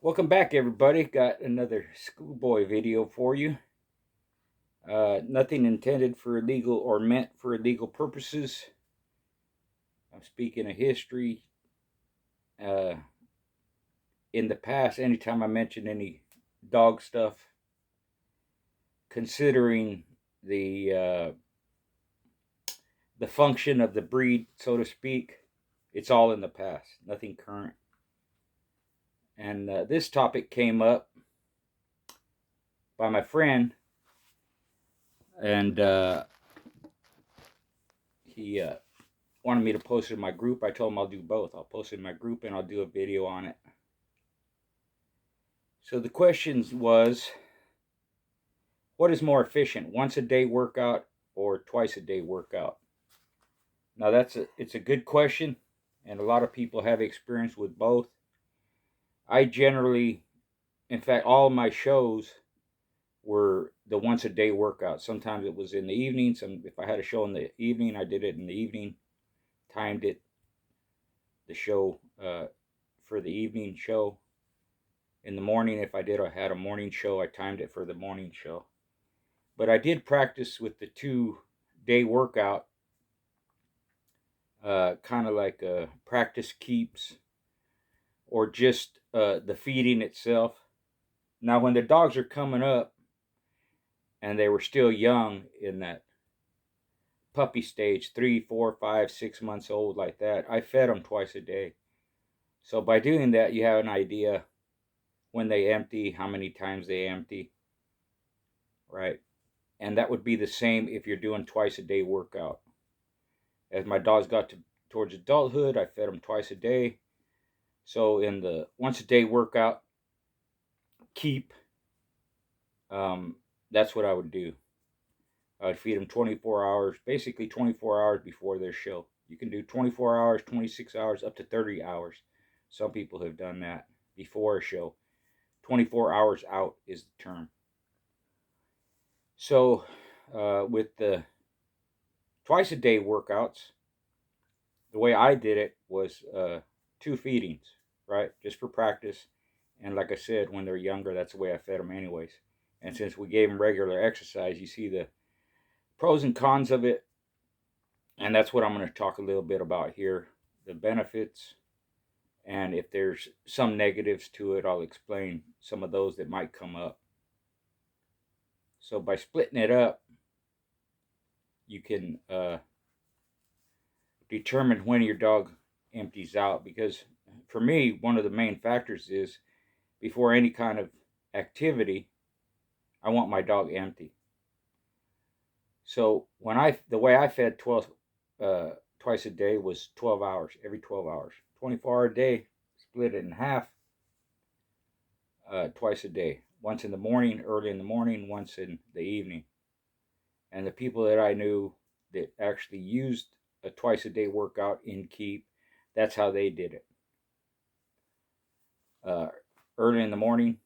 Welcome back, everybody. Got another schoolboy video for you. Nothing intended for illegal or meant for illegal purposes. I'm speaking of history. Uh, in the past, anytime I mention any dog stuff, considering the the function of the breed, so to speak, it's all in the past. Nothing current. And this topic came up by my friend, and he wanted me to post it in my group. I told him I'll do both. I'll post it in my group and I'll do a video on it. So the question was, what is more efficient, once a day workout or twice a day workout? Now it's a good question, and a lot of people have experience with both. I generally, in fact, all of my shows were the once a day workout. Sometimes it was in the evening. If I had a show in the evening, I did it in the evening. Timed it, the show for the evening show. In the morning, if I had a morning show, I timed it for the morning show. But I did practice with the 2 day workout, kind of like practice keeps, or just the feeding itself. Now, when the dogs are coming up and they were still young in that puppy stage, 3, 4, 5, 6 months old, like that, I fed them twice a day. So by doing that, you have an idea when they empty, how many times they empty, right? And that would be the same if you're doing twice a day workout. As my dogs got towards adulthood, I fed them twice a day. So in the once a day workout, keep, um, that's what I would do. I would feed them 24 hours, basically 24 hours before their show. You can do 24 hours, 26 hours, up to 30 hours. Some people have done that before a show. 24 hours out is the term. So with the twice a day workouts, the way I did it was 2 feedings, right? Just for practice. And like I said, when they're younger, that's the way I fed them, anyways. And since we gave them regular exercise, you see the pros and cons of it. And that's what I'm going to talk a little bit about here, the benefits. And if there's some negatives to it, I'll explain some of those that might come up. So by splitting it up, you can determine when your dog empties out. Because for me, one of the main factors is before any kind of activity, I want my dog empty. So the way I fed 12 twice a day was 12 hours, every 12 hours, 24-hour a day, split it in half, twice a day, once in the morning, early in the morning, once in the evening. And the people that I knew that actually used a twice a day workout in keep, that's how they did it. Uh, Early in the morning,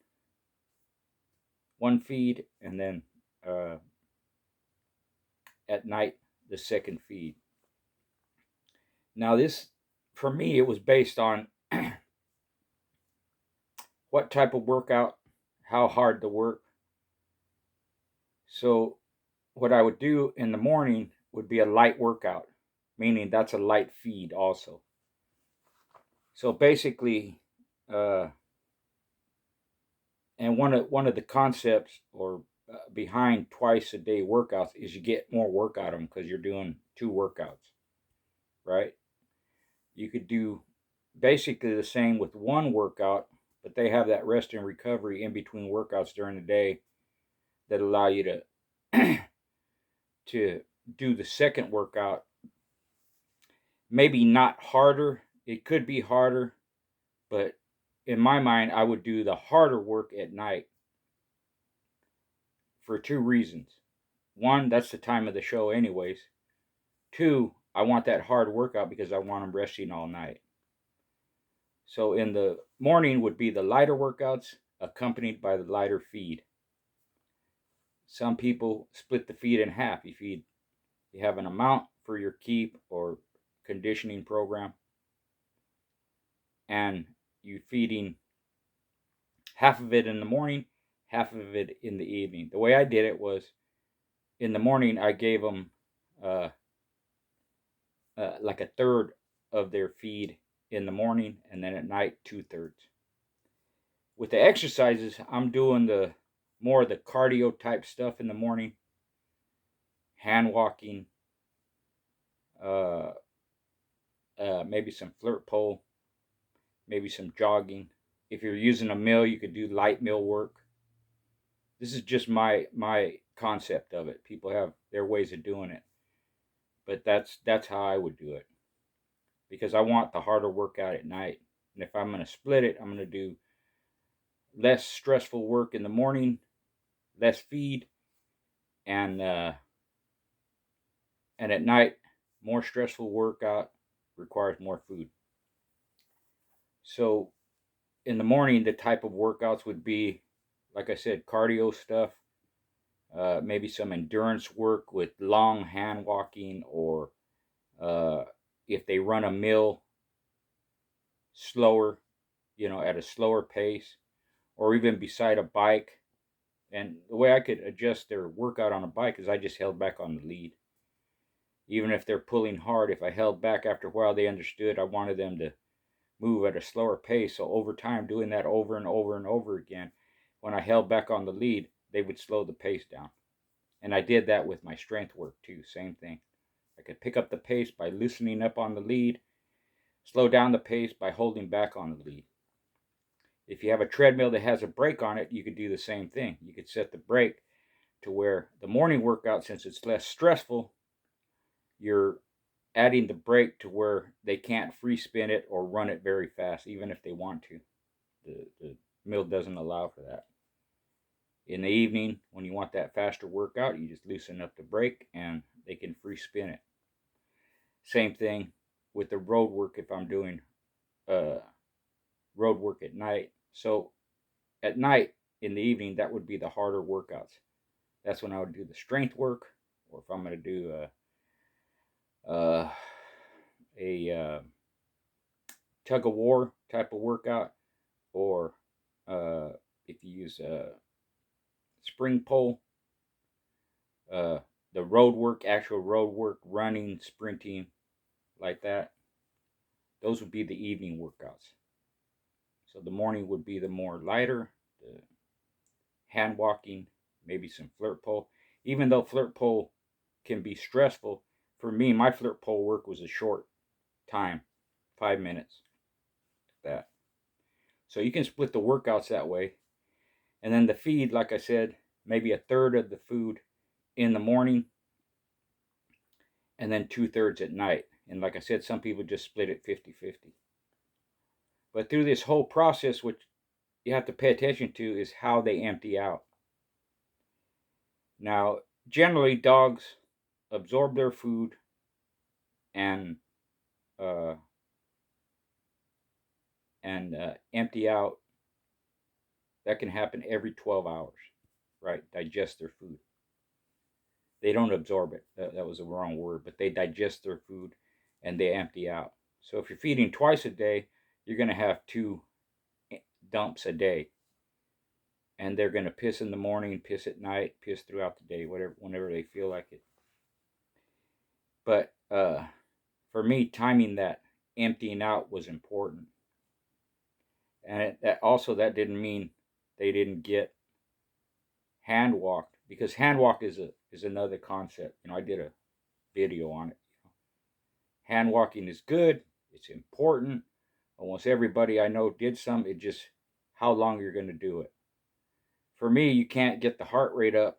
one feed, and then at night, the second feed. Now, this, for me, it was based on what type of workout, how hard the work. So, what I would do in the morning would be a light workout, meaning that's a light feed also. So basically, uh, and one of the concepts or behind twice a day workouts is you get more work out of them because you're doing 2 workouts, right? You could do basically the same with 1 workout, but they have that rest and recovery in between workouts during the day that allow you to to do the second workout. Maybe not harder. It could be harder, but in my mind, I would do the harder work at night for 2 reasons. One, that's the time of the show, anyways. Two, I want that hard workout because I want them resting all night. So in the morning would be the lighter workouts accompanied by the lighter feed. Some people split the feed in half. You have an amount for your keep or conditioning program, and you feeding half of it in the morning, half of it in the evening. The way I did it was in the morning, I gave them uh, like a third of their feed in the morning, and then at night, 2/3. With the exercises, I'm doing the more of the cardio type stuff in the morning, hand walking, uh, maybe some flirt pole, maybe some jogging. If you're using a mill, you could do light mill work. This is just my concept of it. People have their ways of doing it, but that's how I would do it because I want the harder workout at night. And if I'm going to split it, I'm going to do less stressful work in the morning, less feed, and at night, more stressful workout requires more food. So in the morning, the type of workouts would be, like I said, cardio stuff, maybe some endurance work with long hand walking, or uh, if they run a mill slower, at a slower pace, or even beside a bike. And the way I could adjust their workout on a bike is I just held back on the lead. Even if they're pulling hard, if I held back after a while, they understood I wanted them to move at a slower pace. So over time, doing that over and over and over again, when I held back on the lead, they would slow the pace down. And I did that with my strength work too, same thing. I could pick up the pace by loosening up on the lead, slow down the pace by holding back on the lead. If you have a treadmill that has a brake on it, you could do the same thing. You could set the brake to where the morning workout, since it's less stressful, you're adding the brake to where they can't free spin it or run it very fast, even if they want to. The mill doesn't allow for that. In the evening, when you want that faster workout, you just loosen up the brake and they can free spin it. Same thing with the road work if I'm doing uh, road work at night. So at night, in the evening, that would be the harder workouts. That's when I would do the strength work, or if I'm going to do a tug of war type of workout, or uh, if you use a spring pole, uh, the road work, actual road work, running, sprinting, like that, those would be the evening workouts. So the morning would be the more lighter, the hand walking, maybe some flirt pole. Even though flirt pole can be stressful, for me, my flirt pole work was a short time, 5 minutes. That. So you can split the workouts that way. And then the feed, like I said, maybe a third of the food in the morning and then 2/3 at night. And like I said, some people just split it 50-50. But through this whole process, what you have to pay attention to is how they empty out. Now, generally, dogs absorb their food and uh, empty out. That can happen every 12 hours, right? Digest their food. They don't absorb it. That was the wrong word, but they digest their food and they empty out. So if you're feeding twice a day, you're going to have two dumps a day. And they're going to piss in the morning, piss at night, piss throughout the day, whenever they feel like it. But for me, timing that emptying out was important. And that didn't mean they didn't get hand walked, because hand walk is another concept. I did a video on it. Hand walking is good. It's important. Almost everybody I know did some. It just how long you're going to do it. For me, you can't get the heart rate up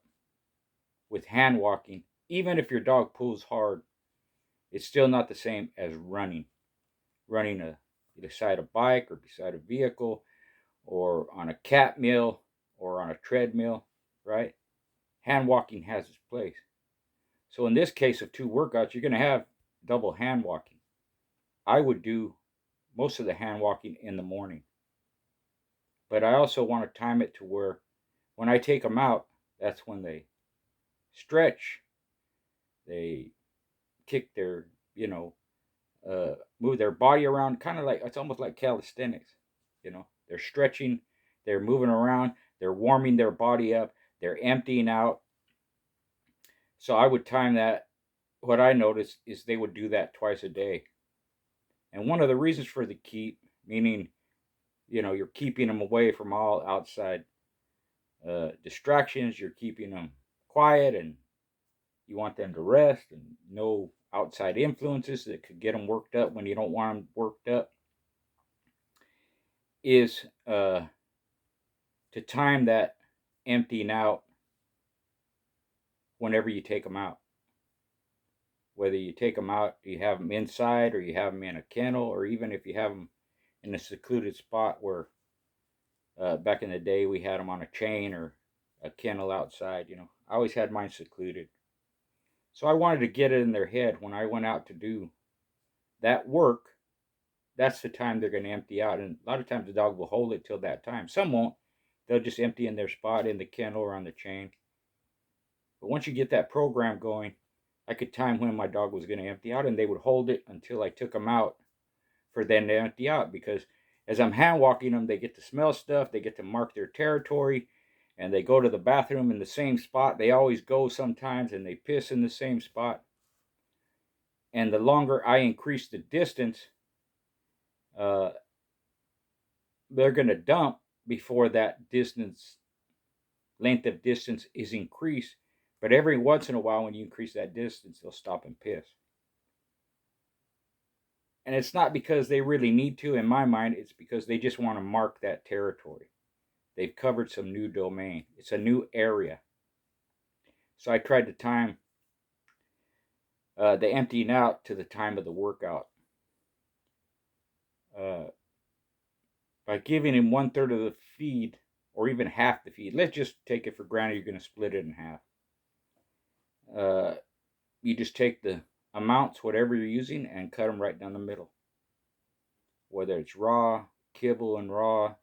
with hand walking. Even if your dog pulls hard, it's still not the same as running. Running beside a bike or beside a vehicle or on a cat mill or on a treadmill, right? Hand walking has its place. So in this case of two workouts, you're going to have double hand walking. I would do most of the hand walking in the morning. But I also want to time it to where when I take them out, that's when they stretch, they kick their, move their body around, kind of like it's almost like calisthenics. They're stretching, They're moving around. They're warming their body up. They're emptying out. So I would time that. What I noticed is they would do that twice a day. And one of the reasons for the keep, meaning, you're keeping them away from all outside distractions. You're keeping them quiet, and you want them to rest, and no outside influences that could get them worked up when you don't want them worked up, is to time that emptying out whenever you take them out. Whether you take them out, you have them inside, or you have them in a kennel, or even if you have them in a secluded spot where back in the day we had them on a chain or a kennel outside. I always had mine secluded. So I wanted to get it in their head when I went out to do that work, that's the time they're going to empty out. And a lot of times the dog will hold it till that time. Some won't. They'll just empty in their spot in the kennel or on the chain. But once you get that program going, I could time when my dog was going to empty out, and they would hold it until I took them out for them to empty out. Because as I'm hand walking them, they get to smell stuff, they get to mark their territory, and they go to the bathroom in the same spot. They always go sometimes, and they piss in the same spot. And the longer I increase the distance, they're going to dump before that length of distance is increased. But every once in a while, when you increase that distance, they'll stop and piss. And it's not because they really need to, in my mind. It's because they just want to mark that territory. They've covered some new domain. It's a new area. So I tried to time the emptying out to the time of the workout. By giving him 1/3 of the feed, or even half the feed. Let's just take it for granted you're going to split it in half. You just take the amounts, whatever you're using, and cut them right down the middle. Whether it's raw, kibble and raw,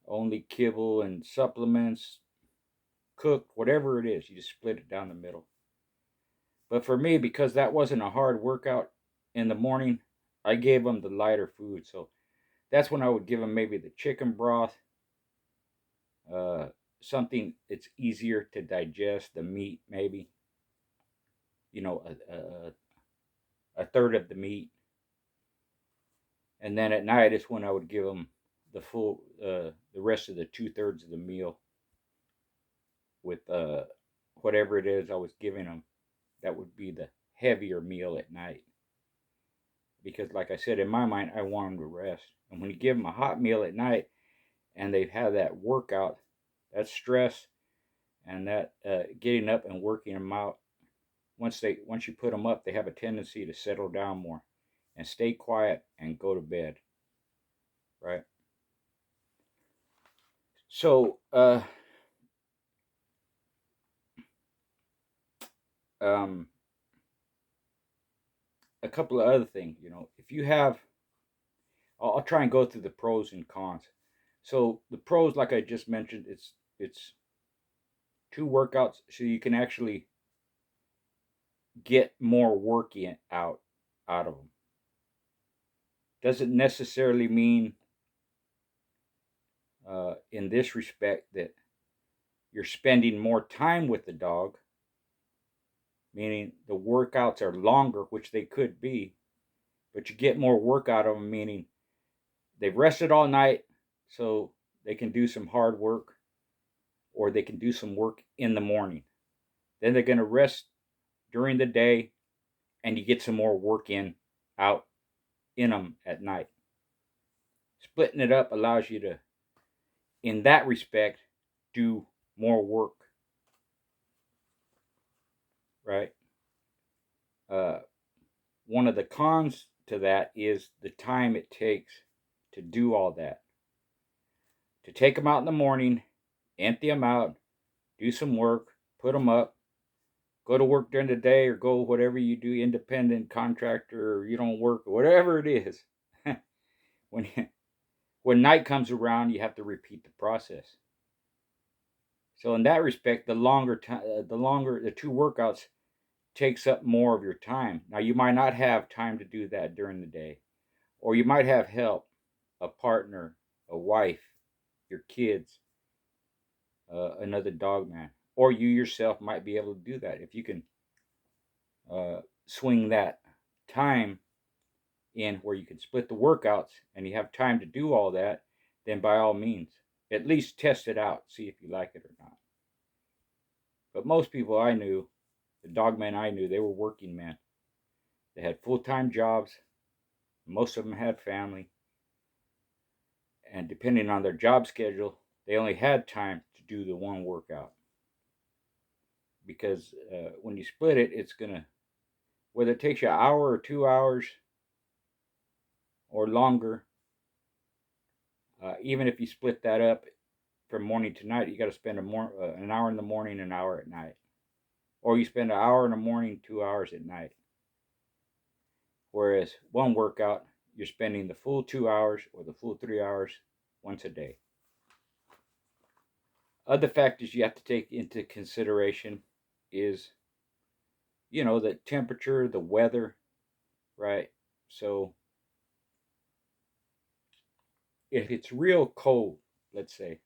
only kibble and supplements, cooked, whatever it is, you just split it down the middle. But for me, because that wasn't a hard workout in the morning, I gave them the lighter food. So that's when I would give them maybe the chicken broth, something that's easier to digest, the meat maybe, a third of the meat. And then at night is when I would give them the rest of the 2/3 of the meal with whatever it is I was giving them. That would be the heavier meal at night. Because like I said, in my mind, I want them to rest. And when you give them a hot meal at night and they've had that workout, that stress and that getting up and working them out, once you put them up, they have a tendency to settle down more and stay quiet and go to bed, right? So a couple of other things, if you have, I'll try and go through the pros and cons. So the pros, like I just mentioned, it's 2 workouts, so you can actually get more work out of them. Doesn't necessarily mean in this respect that you're spending more time with the dog, meaning the workouts are longer, which they could be, but you get more work out of them, meaning they've rested all night, so they can do some hard work, or they can do some work in the morning. Then they're going to rest during the day, and you get some more work out in them at night. Splitting it up allows you to, in that respect, do more work, right? One of the cons to that is the time it takes to do all that. To take them out in the morning, empty them out, do some work, put them up, go to work during the day, or go whatever you do, independent contractor, or you don't work, or whatever it is. When night comes around, you have to repeat the process. So in that respect, the longer the 2 workouts takes up more of your time. Now you might not have time to do that during the day, or you might have help, a partner, a wife, your kids another dog man, or you yourself might be able to do that if you can swing that time in where you can split the workouts and you have time to do all that. Then by all means, at least test it out, see if you like it or not. But most people I knew, the dog men I knew, they were working men. They had full-time jobs. Most of them had family, and depending on their job schedule, they only had time to do the one workout. Because when you split it, it's gonna, whether it takes you an hour or 2 hours or longer, even if you split that up from morning to night, you got to spend an hour in the morning, an hour at night, or you spend an hour in the morning, 2 hours at night. Whereas one workout, you're spending the full 2 hours or the full 3 hours once a day. Other factors you have to take into consideration is, the temperature, the weather, right? So if it's real cold, let's say,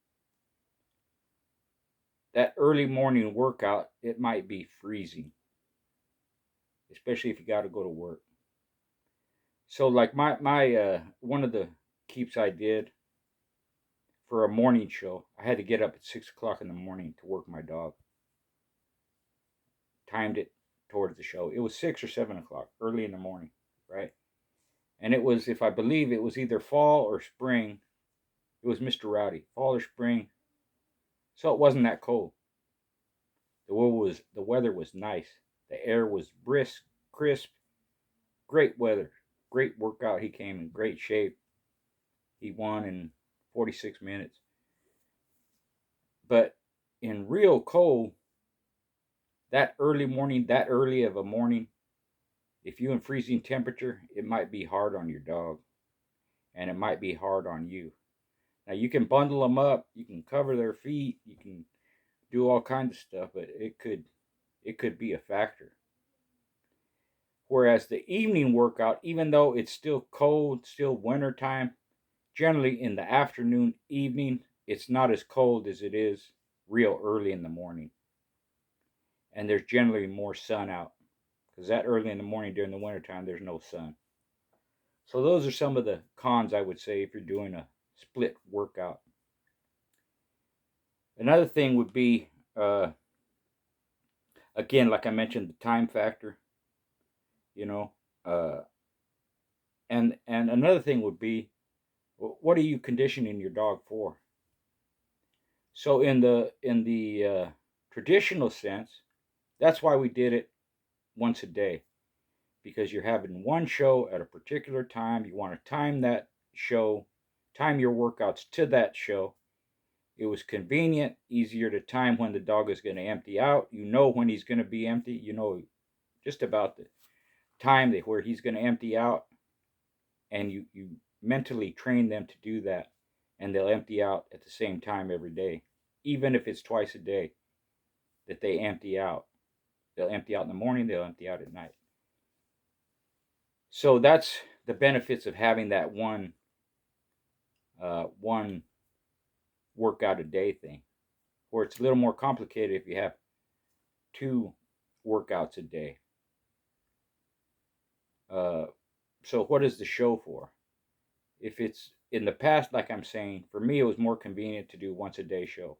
that early morning workout, it might be freezing, especially if you got to go to work. So like my one of the keeps I did for a morning show, I had to get up at 6 o'clock in the morning to work my dog. Timed it towards the show. It was 6 or 7 o'clock, early in the morning, right? And it was, if I believe, it was either fall or spring. It was Mr. Rowdy, fall or spring. So it wasn't that cold. The weather was nice. The air was brisk, crisp, great weather, great workout. He came in great shape. He won in 46 minutes. But in real cold, that early morning, that early of a morning, if you're in freezing temperature, it might be hard on your dog, and it might be hard on you. Now you can bundle them up, you can cover their feet, you can do all kinds of stuff, but it could be a factor. Whereas the evening workout, even though it's still cold, still winter time, generally in the afternoon, evening, it's not as cold as it is real early in the morning. And there's generally more sun out, because that early in the morning during the wintertime, there's no sun. So those are some of the cons I would say if you're doing a split workout. Another thing would be, again, like I mentioned, the time factor, you know, uh, and another thing would be, what are you conditioning your dog for? So in the traditional sense, that's why we did it once a day, because you're having one show at a particular time. You want to time that show, time your workouts to that show. It was convenient, easier to time when the dog is going to empty out. You know when he's going to be empty. You know just about the time where he's going to empty out, and you mentally train them to do that, and they'll empty out at the same time every day, even if it's twice a day that they empty out. They'll empty out in the morning, they'll empty out at night. So that's the benefits of having that one workout a day thing, where it's a little more complicated if you have two workouts a day. So what is the show for? If it's in the past, like I'm saying, for me it was more convenient to do once a day show.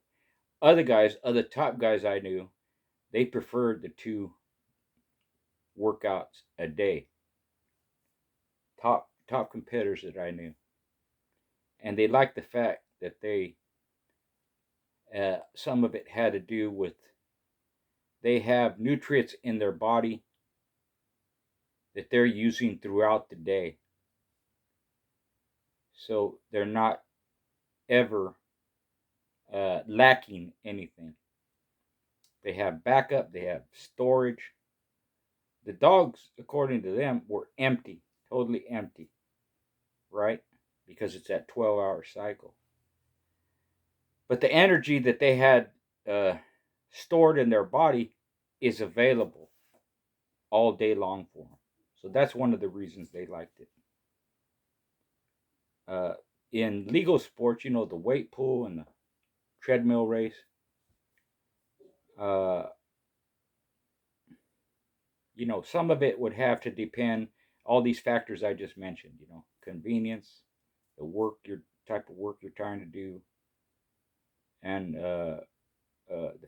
Other top guys I knew, they preferred the two workouts a day. Top competitors that I knew, and they liked the fact that they some of it had to do with, they have nutrients in their body that they're using throughout the day, so they're not ever lacking anything. They have backup, they have storage. The dogs, according to them, were empty, totally empty, right? Because it's that 12-hour cycle. But the energy that they had stored in their body is available all day long for them. So that's one of the reasons they liked it. in legal sports, the weight pool and the treadmill race, uh, some of it would have to depend all these factors I just mentioned, convenience, the work, your type of work you're trying to do, and the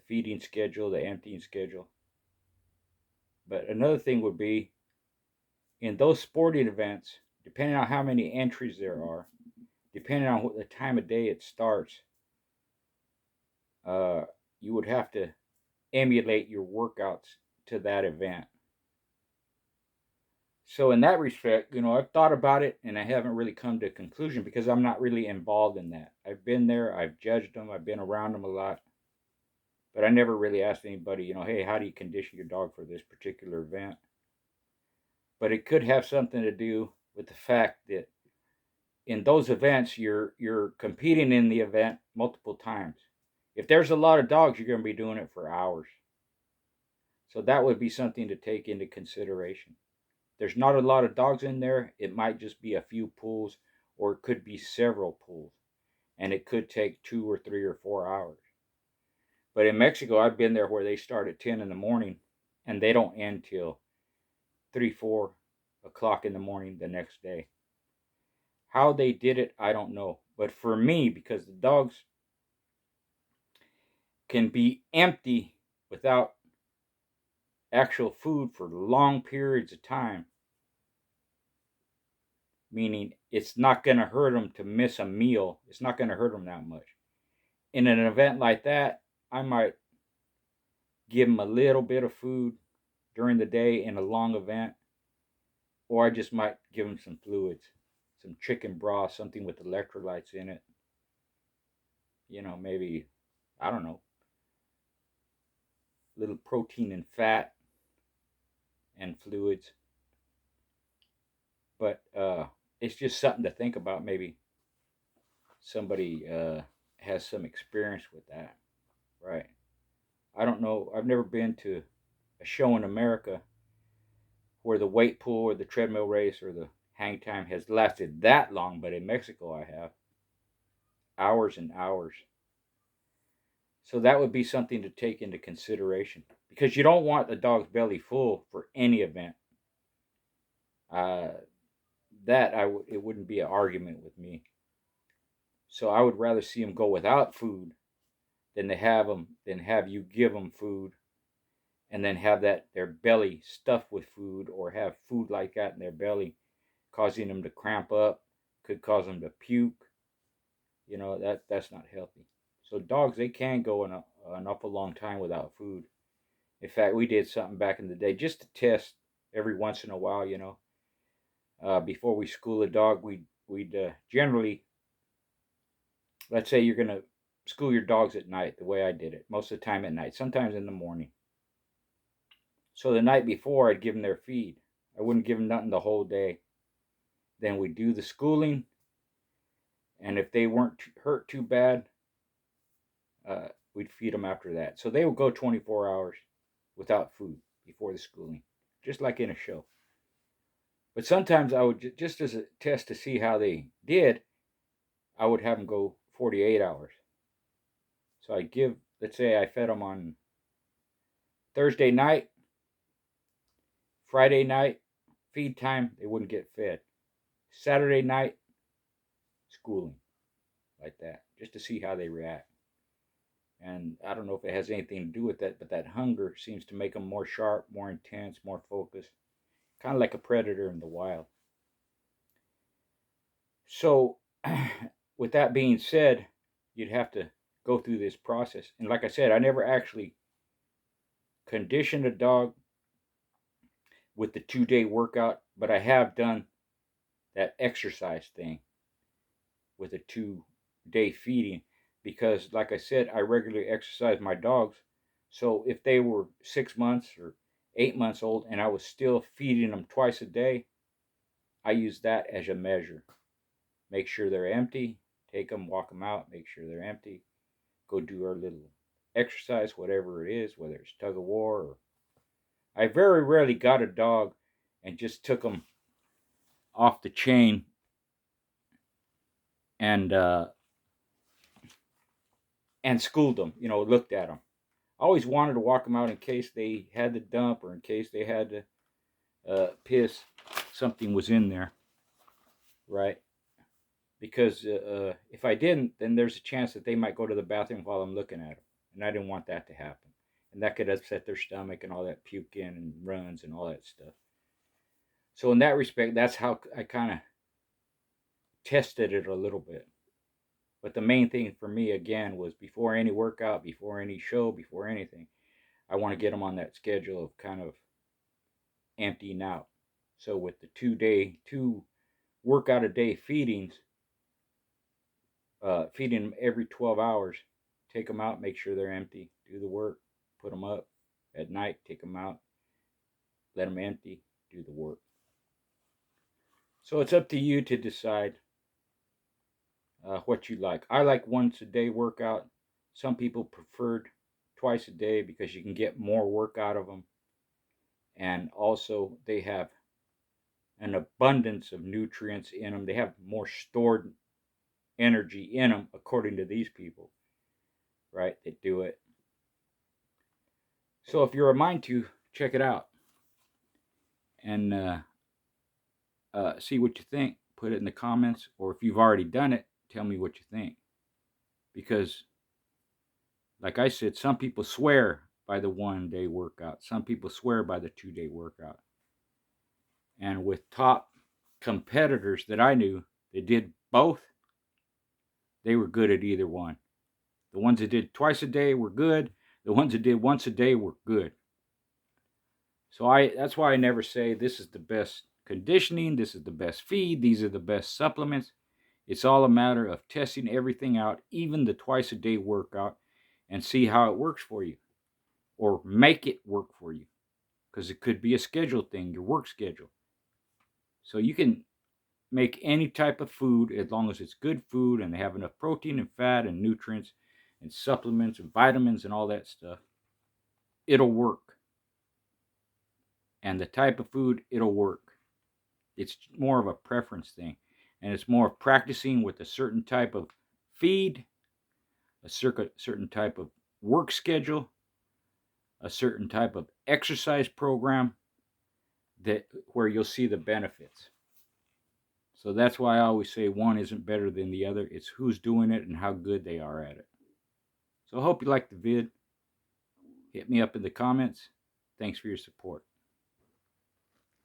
feeding schedule, the emptying schedule. But another thing would be in those sporting events, depending on how many entries there are, depending on what the time of day it starts, uh, you would have to emulate your workouts to that event. So in that respect, I've thought about it and I haven't really come to a conclusion because I'm not really involved in that. I've been there, I've judged them, I've been around them a lot, but I never really asked anybody, hey, how do you condition your dog for this particular event? But it could have something to do with the fact that in those events you're competing in the event multiple times. If there's a lot of dogs, you're going to be doing it for hours. So that would be something to take into consideration. There's not a lot of dogs in there. It might just be a few pools, or it could be several pools, and it could take 2 or 3 or 4 hours. But in Mexico, I've been there where they start at 10 in the morning and they don't end till 3, 4 o'clock in the morning the next day. How they did it, I don't know. But for me, because the dogs can be empty without actual food for long periods of time, meaning it's not going to hurt them to miss a meal. It's not going to hurt them that much. In an event like that, I might give them a little bit of food during the day in a long event, or I just might give them some fluids, some chicken broth, something with electrolytes in it. Maybe, I don't know, little protein and fat and fluids. But it's just something to think about. Maybe somebody has some experience with that, right? I don't know. I've never been to a show in America where the weight pool or the treadmill race or the hang time has lasted that long, but in Mexico I have hours and hours. So that would be something to take into consideration because you don't want the dog's belly full for any event. Uh, it wouldn't be an argument with me. So I would rather see them go without food than have you give them food and then have that their belly stuffed with food or have food like that in their belly, causing them to cramp up, could cause them to puke. That's not healthy. So dogs, they can go an awful long time without food. In fact, we did something back in the day just to test every once in a while. Before we school a dog, we'd generally, let's say you're gonna school your dogs at night. The way I did it, most of the time at night, sometimes in the morning. So the night before, I'd give them their feed. I wouldn't give them nothing the whole day. Then we'd do the schooling, and if they weren't hurt too bad, we'd feed them after that. So they would go 24 hours without food before the schooling, just like in a show. But sometimes I would, just as a test to see how they did, I would have them go 48 hours. So I give, let's say I fed them on Thursday night, Friday night, feed time, they wouldn't get fed. Saturday night, schooling, like that, just to see how they react. And I don't know if it has anything to do with that, but that hunger seems to make them more sharp, more intense, more focused, kind of like a predator in the wild. So, with that being said, you'd have to go through this process. And like I said, I never actually conditioned a dog with the 2-day workout, but I have done that exercise thing with a 2-day feeding because, like I said, I regularly exercise my dogs. So if they were 6 months or 8 months old and I was still feeding them twice a day, I use that as a measure. Make sure they're empty, take them, walk them out, make sure they're empty, go do our little exercise, whatever it is, whether it's tug of war or I very rarely got a dog and just took them off the chain and schooled them. You know, looked at them. I always wanted to walk them out in case they had to dump or in case they had to piss. Something was in there, right? Because if I didn't, then there's a chance that they might go to the bathroom while I'm looking at them, and I didn't want that to happen, and that could upset their stomach and all that puke in and runs and all that stuff. So in that respect, that's how I kind of tested it a little bit. But the main thing for me again was before any workout, before any show, before anything, I want to get them on that schedule of kind of emptying out. So with the 2 workout a day feedings, feeding them every 12 hours, take them out, make sure they're empty, do the work, put them up at night, take them out, let them empty, do the work. So it's up to you to decide what you like. I like once a day workout. Some people preferred twice a day because you can get more work out of them. And also, they have an abundance of nutrients in them. They have more stored energy in them, according to these people, right, that do it. So if you're a mind to, check it out and see what you think. Put it in the comments, or if you've already done it, tell me what you think. Because, like I said, some people swear by the 1 day workout. Some people swear by the 2 day workout. And with top competitors that I knew that did both, they were good at either one. The ones that did twice a day were good. The ones that did once a day were good. So that's why I never say this is the best conditioning, this is the best feed, these are the best supplements. It's all a matter of testing everything out, even the twice a day workout, and see how it works for you, or make it work for you, because it could be a schedule thing, your work schedule. So you can make any type of food as long as it's good food and they have enough protein and fat and nutrients and supplements and vitamins and all that stuff. It'll work. And the type of food, it'll work. It's more of a preference thing. And it's more of practicing with a certain type of feed, a certain type of work schedule, a certain type of exercise program that where you'll see the benefits. So that's why I always say one isn't better than the other. It's who's doing it and how good they are at it. So I hope you liked the vid. Hit me up in the comments. Thanks for your support.